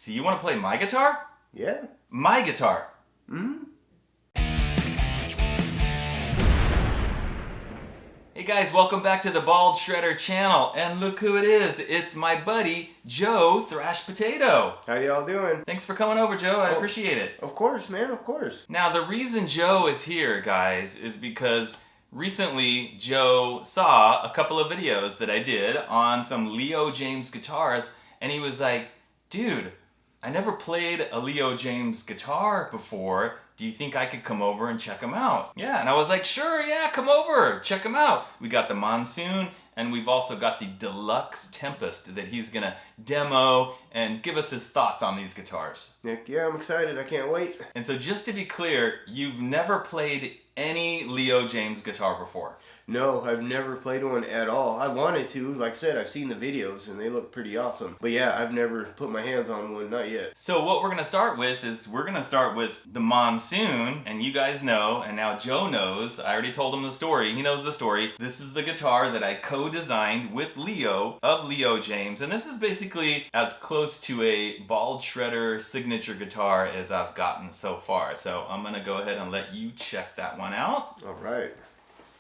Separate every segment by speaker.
Speaker 1: So you want to play my guitar?
Speaker 2: Yeah.
Speaker 1: My guitar.
Speaker 2: Mm-hmm.
Speaker 1: Hey guys, welcome back to the Bald Shredder channel. And look who it is. It's my buddy, Joe ThrashPotato.
Speaker 2: How y'all doing?
Speaker 1: Thanks for coming over, Joe. I appreciate it.
Speaker 2: Of course, man, of course.
Speaker 1: Now, the reason Joe is here, guys, is because recently Joe saw a couple of videos that I did on some Leo Jaymz guitars, and he was like, dude, I never played a Leo Jaymz guitar before. Do you think I could come over and check them out? Yeah, and I was like, sure, yeah, come over, check them out. We got the Monsoon, and we've also got the Deluxe Tempest that he's gonna demo and give us his thoughts on these guitars.
Speaker 2: Heck yeah, I'm excited. I can't wait.
Speaker 1: And so just to be clear, you've never played any Leo Jaymz guitar before?
Speaker 2: No, I've never played one at all. I wanted to. Like I said, I've seen the videos and they look pretty awesome. But yeah, I've never put my hands on one, not yet.
Speaker 1: So what we're going to start with is we're going to start with the Monsoon, and you guys know, and now Joe knows, I already told him the story, he knows the story. This is the guitar that I co-designed with Leo of Leo Jaymz, and this is basically as close to a Bald Shredder signature guitar as I've gotten so far. So I'm going to go ahead and let you check that one out.
Speaker 2: All right.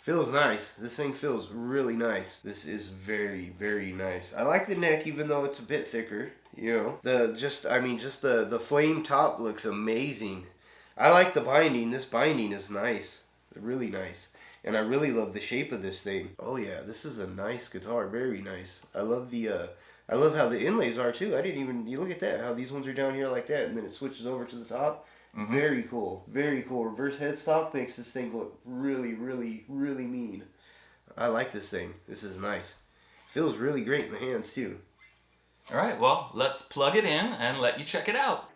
Speaker 2: Feels nice. This thing feels really nice. This is very, very nice. I like the neck, even though it's a bit thicker. You know, the flame top looks amazing. I like the binding. This binding is nice, really nice, and I really love the shape of this thing. Oh yeah, this is a nice guitar. Very nice. I love how the inlays are too. You look at that. How these ones are down here like that, and then it switches over to the top. Mm-hmm. Very cool. Very cool. Reverse headstock makes this thing look really, really, really mean. I like this thing. This is nice. Feels really great in the hands too.
Speaker 1: All right, well, let's plug it in and let you check it out.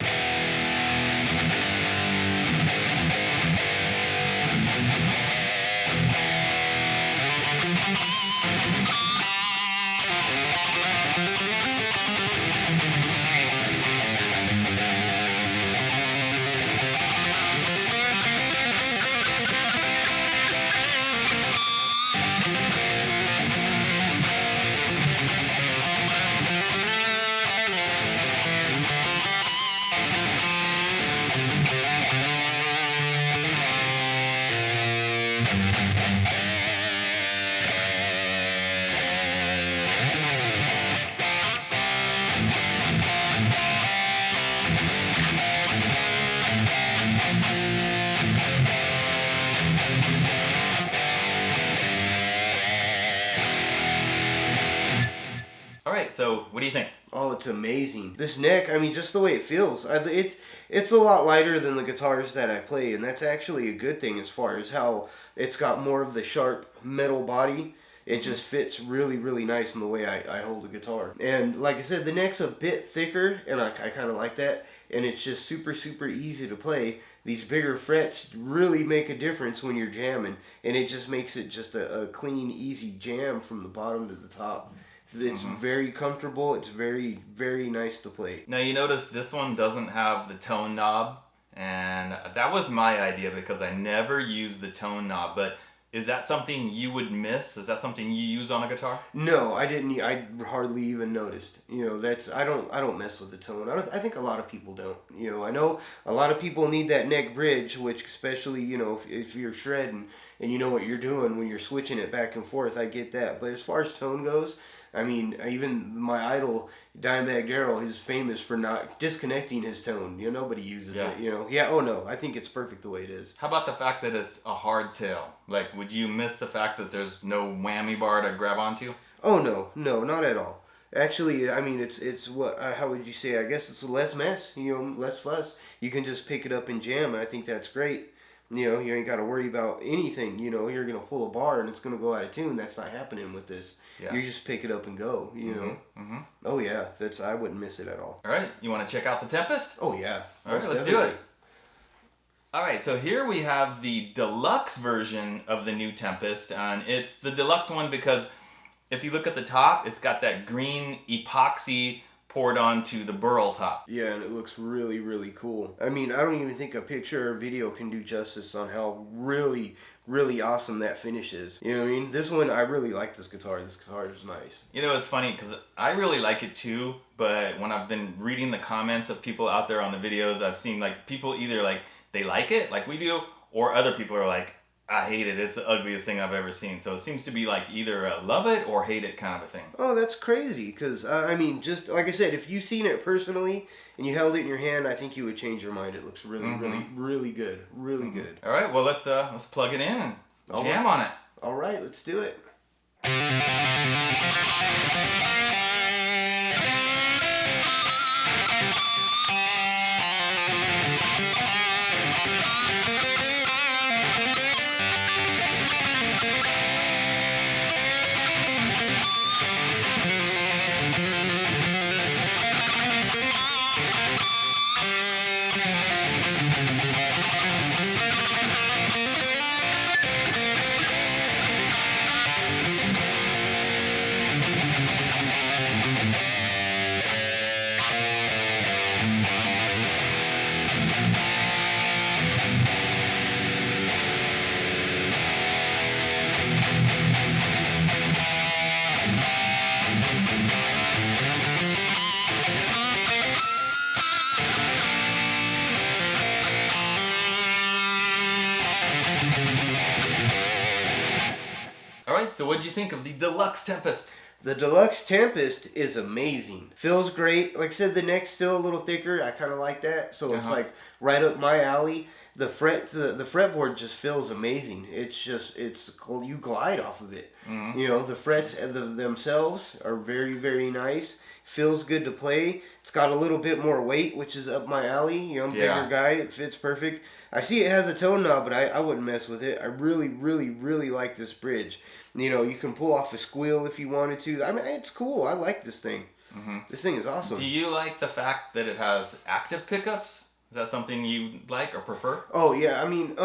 Speaker 1: Alright, so what do you think?
Speaker 2: Oh, it's amazing. This neck, I mean, just the way it feels. It's a lot lighter than the guitars that I play, and that's actually a good thing as far as how it's got more of the sharp metal body. It just fits really, really nice in the way I hold the guitar. And like I said, the neck's a bit thicker, and I kind of like that. And it's just super, super easy to play. These bigger frets really make a difference when you're jamming, and it just makes it just a clean, easy jam from the bottom to the top. It's very comfortable. It's very, very nice to play.
Speaker 1: Now you notice this one doesn't have the tone knob, and that was my idea because I never used the tone knob. But is that something you would miss? Is that something you use on a guitar?
Speaker 2: No, I didn't. I hardly even noticed. You know, I don't mess with the tone. I think a lot of people don't. You know, I know a lot of people need that neck bridge, which especially, you know, if you're shredding and you know what you're doing when you're switching it back and forth, I get that. But as far as tone goes, I mean, even my idol, Dimebag Darrell, is famous for not disconnecting his tone. You know, nobody uses it, you know. Yeah, oh no, I think it's perfect the way it is.
Speaker 1: How about the fact that it's a hardtail? Like, would you miss the fact that there's no whammy bar to grab onto?
Speaker 2: Oh no, not at all. Actually, I mean, it's what, how would you say, I guess it's less mess, you know, less fuss. You can just pick it up and jam, and I think that's great. You know, you ain't got to worry about anything. You know, you're going to pull a bar and it's going to go out of tune. That's not happening with this. Yeah. You just pick it up and go, you know. Oh, yeah. I wouldn't miss it at all.
Speaker 1: All right. You want to check out the Tempest?
Speaker 2: Oh, yeah.
Speaker 1: All right, let's do it. All right, so here we have the deluxe version of the new Tempest. And it's the deluxe one because if you look at the top, it's got that green epoxy poured onto the burl top.
Speaker 2: Yeah, and it looks really, really cool. I mean, I don't even think a picture or video can do justice on how really, really awesome that finish is. You know what I mean? This one, I really like this guitar. This guitar is nice.
Speaker 1: You know, it's funny because I really like it too, but when I've been reading the comments of people out there on the videos, I've seen like people either like they like it like we do, or other people are like, I hate it. It's the ugliest thing I've ever seen. So it seems to be like either a love it or hate it kind of a thing.
Speaker 2: Oh, that's crazy. Because, I mean, just like I said, if you've seen it personally and you held it in your hand, I think you would change your mind. It looks really, really, really good. Really good.
Speaker 1: All right, well, let's plug it in and jam on it.
Speaker 2: All right, let's do it.
Speaker 1: Alright, so what'd you think of the Deluxe Tempest?
Speaker 2: The Deluxe Tempest is amazing. Feels great. Like I said, the neck's still a little thicker. I kind of like that. So it's like right up my alley. The fretboard just feels amazing. It's you glide off of it. Mm-hmm. You know, the frets themselves are very, very nice. Feels good to play. It's got a little bit more weight, which is up my alley. You know, I'm a bigger guy. It fits perfect. I see it has a tone knob, but I wouldn't mess with it. I really, really, really like this bridge. You know, you can pull off a squeal if you wanted to. I mean, it's cool. I like this thing. Mm-hmm. This thing is awesome.
Speaker 1: Do you like the fact that it has active pickups? Is that something you like or prefer?
Speaker 2: Oh yeah, I mean,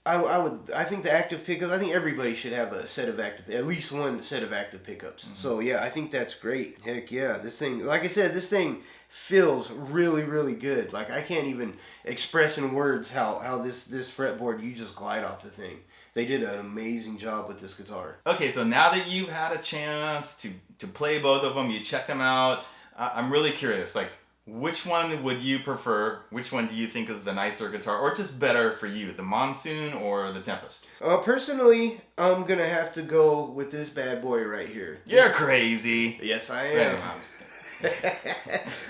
Speaker 2: I think the active pickups. I think everybody should have a set of at least one set of active pickups. Mm-hmm. So yeah, I think that's great. Heck yeah, this thing. Like I said, this thing feels really, really good. Like I can't even express in words how this fretboard, you just glide off the thing. They did an amazing job with this guitar.
Speaker 1: Okay, so now that you've had a chance to play both of them, you checked them out. I'm really curious, like, which one would you prefer? Which one do you think is the nicer guitar, or just better for you, the Monsoon or the Tempest?
Speaker 2: Personally, I'm gonna have to go with this bad boy right here.
Speaker 1: You're crazy.
Speaker 2: Yes, I am.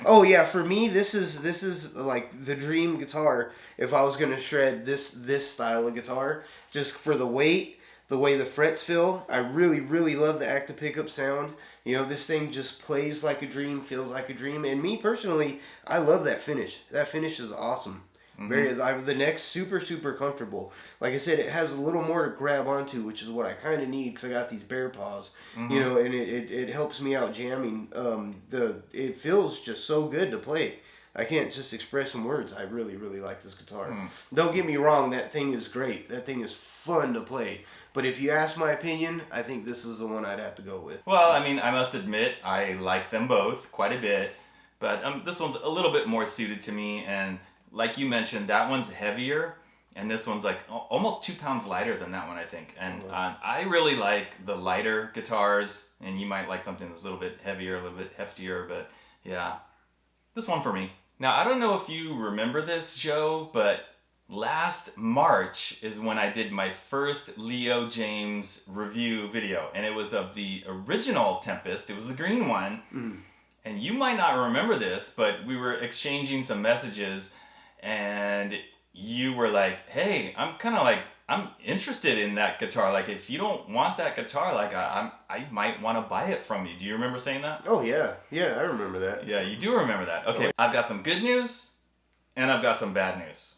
Speaker 2: Oh yeah, for me this is like the dream guitar if I was gonna shred this style of guitar, just for the weight, the way the frets feel. I really, really love the active pickup sound. You know, this thing just plays like a dream, feels like a dream, and me personally, I love that finish. That finish is awesome. Mm-hmm. The neck's super, super comfortable. Like I said, it has a little more to grab onto, which is what I kind of need because I got these bare paws. Mm-hmm. You know, and it helps me out jamming. It feels just so good to play. I can't just express in words. I really, really like this guitar. Don't get me wrong, that thing is great. That thing is fun to play. But if you ask my opinion, I think this is the one I'd have to go with.
Speaker 1: Well, I mean, I must admit, I like them both quite a bit. But this one's a little bit more suited to me, and like you mentioned, that one's heavier, and this one's like almost 2 pounds lighter than that one, I think. And I really like the lighter guitars, and you might like something that's a little bit heavier, a little bit heftier, but yeah, this one for me. Now, I don't know if you remember this, Joe, but last March is when I did my first Leo Jaymz review video, and it was of the original Tempest. It was the green one, and you might not remember this, but we were exchanging some messages, and you were like, hey, I'm interested in that guitar. Like, if you don't want that guitar, like, I might want to buy it from you. Do you remember saying that?
Speaker 2: Oh, yeah. Yeah, I remember that.
Speaker 1: Yeah, you do remember that. Okay, I've got some good news, and I've got some bad news.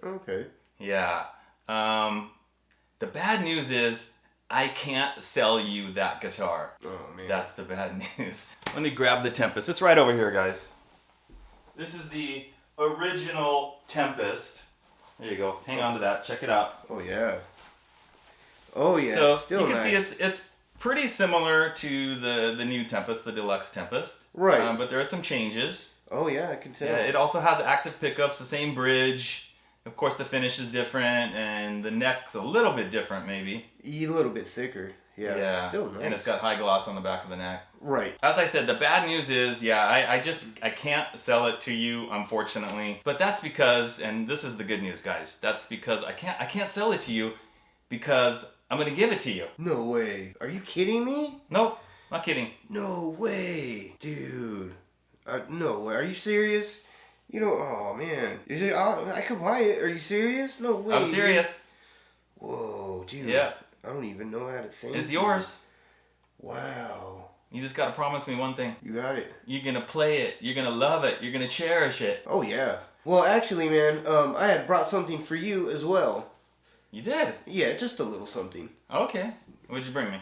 Speaker 2: Okay.
Speaker 1: Yeah. The bad news is I can't sell you that guitar.
Speaker 2: Oh, man.
Speaker 1: That's the bad news. Let me grab the Tempest. It's right over here, guys. This is the original Tempest. There you go. Hang on to that. Check it out.
Speaker 2: Oh, yeah. Oh, yeah.
Speaker 1: So
Speaker 2: still
Speaker 1: you can
Speaker 2: nice.
Speaker 1: see it's pretty similar to the new Tempest, the Deluxe Tempest.
Speaker 2: Right.
Speaker 1: But there are some changes.
Speaker 2: Oh yeah, I can tell.
Speaker 1: Yeah, it also has active pickups, the same bridge. Of course, the finish is different, and the neck's a little bit different, maybe.
Speaker 2: A little bit thicker. Yeah. Still nice.
Speaker 1: And it's got high gloss on the back of the neck.
Speaker 2: Right.
Speaker 1: As I said, the bad news is, I can't sell it to you, unfortunately. But that's because, and this is the good news, guys. That's because I can't sell it to you because I'm gonna give it to you.
Speaker 2: No way. Are you kidding me?
Speaker 1: Nope, not kidding.
Speaker 2: No way, dude. No way. Are you serious? You know, oh man. I could buy it. Are you serious? No way.
Speaker 1: I'm serious.
Speaker 2: Dude. Whoa, dude.
Speaker 1: Yeah.
Speaker 2: I don't even know how to think.
Speaker 1: It's yours.
Speaker 2: Wow.
Speaker 1: You just gotta promise me one thing.
Speaker 2: You got it.
Speaker 1: You're gonna play it. You're gonna love it. You're gonna cherish it.
Speaker 2: Oh yeah. Well, actually, man, I had brought something for you as well.
Speaker 1: You did?
Speaker 2: Yeah, just a little something.
Speaker 1: Okay. What'd you bring me?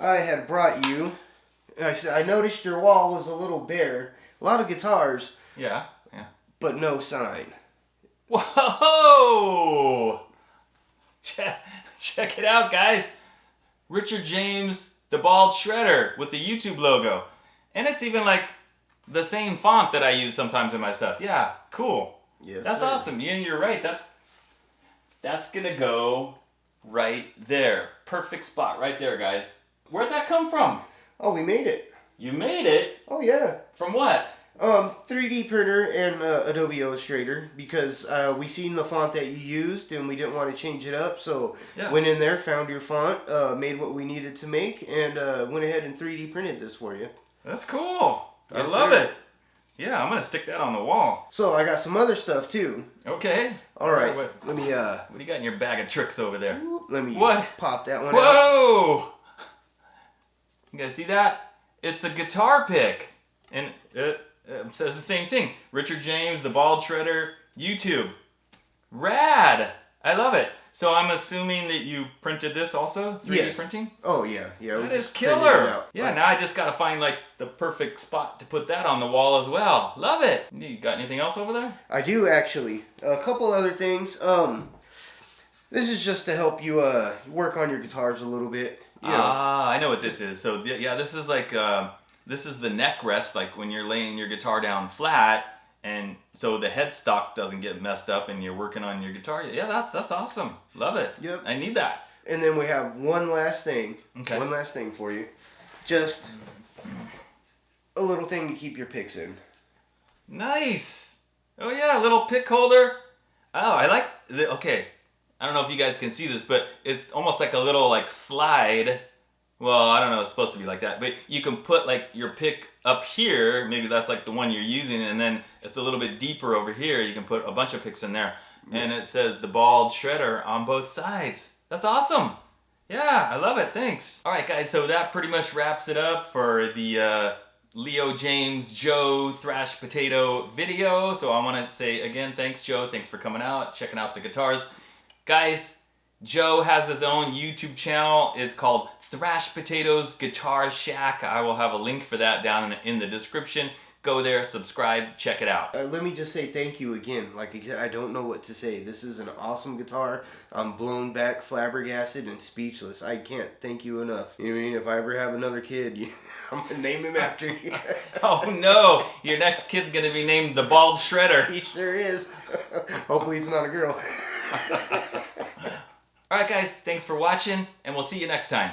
Speaker 2: I had brought you. I noticed your wall was a little bare. A lot of guitars.
Speaker 1: Yeah.
Speaker 2: But no sign.
Speaker 1: Whoa! Check it out, guys. Richard Jaymz, the bald shredder with the YouTube logo. And it's even like the same font that I use sometimes in my stuff. Yeah, cool.
Speaker 2: Yes,
Speaker 1: That's
Speaker 2: sir.
Speaker 1: awesome. Yeah, you're right. That's gonna go right there. Perfect spot right there, guys. Where'd that come from?
Speaker 2: Oh, we made it.
Speaker 1: You made it?
Speaker 2: Oh, yeah.
Speaker 1: From what?
Speaker 2: 3D printer and Adobe Illustrator, because we seen the font that you used and we didn't want to change it up, so went in there, found your font, made what we needed to make, and went ahead and 3D printed this for you.
Speaker 1: That's cool.
Speaker 2: Yes,
Speaker 1: I love
Speaker 2: sir.
Speaker 1: it. Yeah, I'm gonna stick that on the wall.
Speaker 2: So I got some other stuff too.
Speaker 1: Okay.
Speaker 2: All right.
Speaker 1: What
Speaker 2: Let me
Speaker 1: do you got in your bag of tricks over there?
Speaker 2: let me
Speaker 1: What?
Speaker 2: pop that one out.
Speaker 1: Whoa! You guys see that? It's a guitar pick, and it says the same thing. Richard Jaymz, the bald shredder, YouTube. Rad! I love it. So I'm assuming that you printed this also? 3D
Speaker 2: Yes.
Speaker 1: printing?
Speaker 2: Oh yeah.
Speaker 1: That
Speaker 2: we
Speaker 1: is
Speaker 2: just printed it
Speaker 1: killer.
Speaker 2: out.
Speaker 1: Yeah, now I just gotta find like the perfect spot to put that on the wall as well. Love it. You got anything else over there?
Speaker 2: I do actually. A couple other things. This is just to help you work on your guitars a little bit. You know.
Speaker 1: Ah, I know what this is. So yeah, this is like this is the neck rest, like when you're laying your guitar down flat, and so the headstock doesn't get messed up, and you're working on your guitar. Yeah, that's awesome. Love it.
Speaker 2: Yep.
Speaker 1: I need that.
Speaker 2: And then we have one last thing.
Speaker 1: Okay.
Speaker 2: One last thing for you. Just a little thing to keep your picks in.
Speaker 1: Nice. Oh yeah, a little pick holder. Oh, I like the. Okay, I don't know if you guys can see this, but it's almost like a little like slide. Well, I don't know, it's supposed to be like that, but you can put like your pick up here, maybe that's like the one you're using, and then it's a little bit deeper over here, you can put a bunch of picks in there, and it says the bald shredder on both sides. That's awesome. Yeah, I love it, thanks. All right, guys, so that pretty much wraps it up for the Leo Jaymz Joe ThrashPotato video. So I want to say again, thanks Joe, thanks for coming out, checking out the guitars. Guys, Joe has his own YouTube channel. It's called ThrashPotato's Guitar Shack. I will have a link for that down in the description. Go there, subscribe, check it out.
Speaker 2: Let me just say thank you again. Like, I don't know what to say. This is an awesome guitar. I'm blown back, flabbergasted, and speechless. I can't thank you enough. You know what I mean? If I ever have another kid, I'm going to name him after you.
Speaker 1: Oh no, your next kid's going to be named the Bald Shredder.
Speaker 2: He sure is. Hopefully it's not a girl.
Speaker 1: Alright guys, thanks for watching, and we'll see you next time.